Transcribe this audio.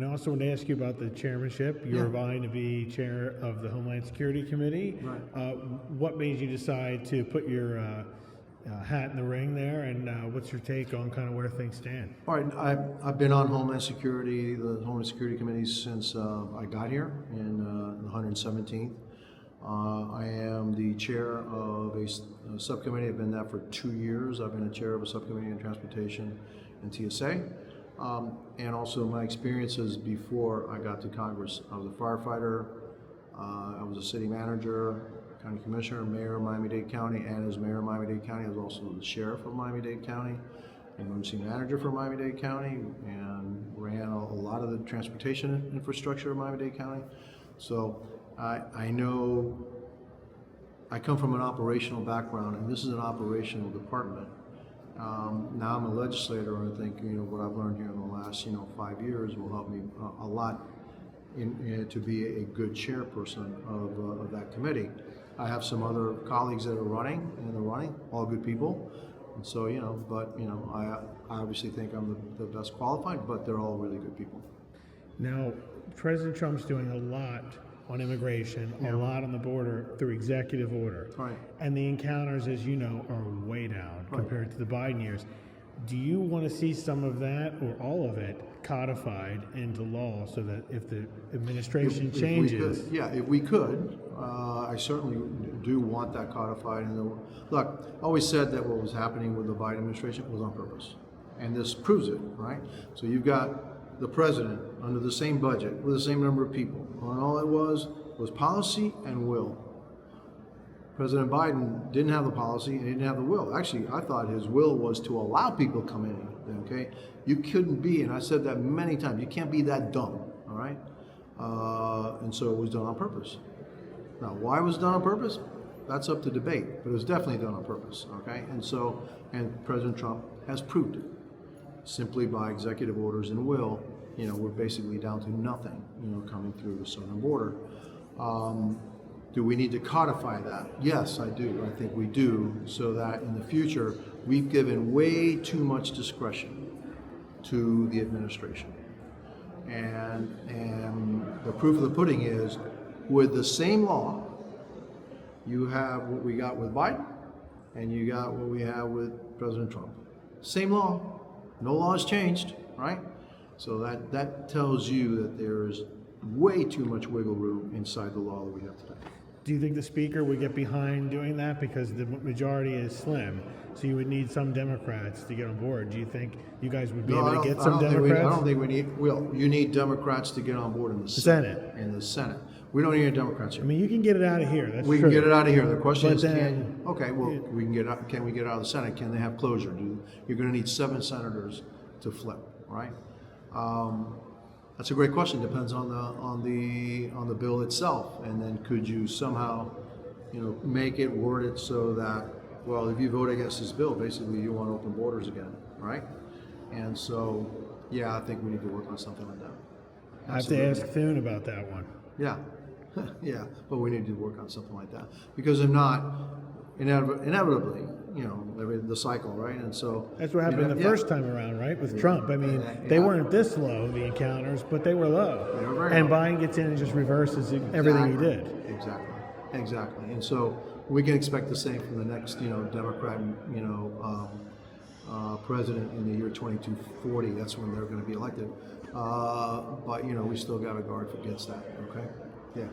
And I also want to ask you about the chairmanship. You're vying to be chair of the Homeland Security Committee. Right. What made you decide to put your hat in the ring there, and what's your take on kind of where things stand? All right, I've been on Homeland Security, the Homeland Security Committee since I got here in the 117th. I am the chair of a subcommittee. I've been that for 2 years. I've been a chair of a subcommittee on transportation and TSA. And also my experiences before I got to Congress. I was a firefighter, I was a city manager, county commissioner, mayor of Miami-Dade County, and as mayor of Miami-Dade County, I was also the sheriff of Miami-Dade County, emergency manager for Miami-Dade County, and ran a lot of the transportation infrastructure of Miami-Dade County. So I know, I come from an operational background, and this is an operational department. Now I'm a legislator, and I think what I've learned here in the last 5 years will help me a lot to be a good chairperson of that committee. I have some other colleagues that are running, all good people, and so I obviously think I'm the best qualified, but they're all really good people. Now, President Trump's doing a lot on immigration, a lot on the border through executive order. Right. And the encounters, as you know, are way down compared to the Biden years. Do you want to see some of that or all of it codified into law so that if the administration changes? If we could, I certainly do want that codified. And look, I always said that what was happening with the Biden administration was on purpose. And this proves it, right? So you've got the president under the same budget with the same number of people. And all it was policy and will. President Biden didn't have the policy and he didn't have the will. Actually, I thought his will was to allow people to come in, okay? You couldn't be, and I said that many times, you can't be that dumb, all right? And so it was done on purpose. Now, why it was done on purpose? That's up to debate, but it was definitely done on purpose, okay? And President Trump has proved it. Simply by executive orders and will, we're basically down to nothing, coming through the southern border. Do we need to codify that? Yes, I do. I think we do, so that in the future, we've given way too much discretion to the administration. And the proof of the pudding is, with the same law, you have what we got with Biden, and you got what we have with President Trump. Same law. No law has changed, right? So that tells you that there's way too much wiggle room inside the law that we have today. Do you think the Speaker would get behind doing that? Because the majority is slim, so you would need some Democrats to get on board. Do you think you guys would be able to get some Democrats? I don't think we need, you need Democrats to get on board in the Senate. In the Senate. We don't need any Democrats here. I mean, you can get it out of here. That's we true. can get it out of here. The question But is, then, we can get out. Can we get it out of the Senate? Can they have closure? You're going to need 7 senators to flip, right? That's a great question. Depends on the bill itself, and then could you somehow, make it word it so that, well, if you vote against this bill, basically you want open borders again, right? And so, I think we need to work on something like that. I have to ask Thune about that one. Yeah, yeah, but we need to work on something like that, because if not, inevitably, the cycle, right? And so that's what happened the first time around, right? With Trump. I mean, they weren't this low, the encounters, but they were low. They were very and low. Biden gets in and just reverses everything he did. Exactly. And so we can expect the same from the next, Democrat, president in the year 2240. That's when they're going to be elected. But we still got to guard against that. Okay. Yeah.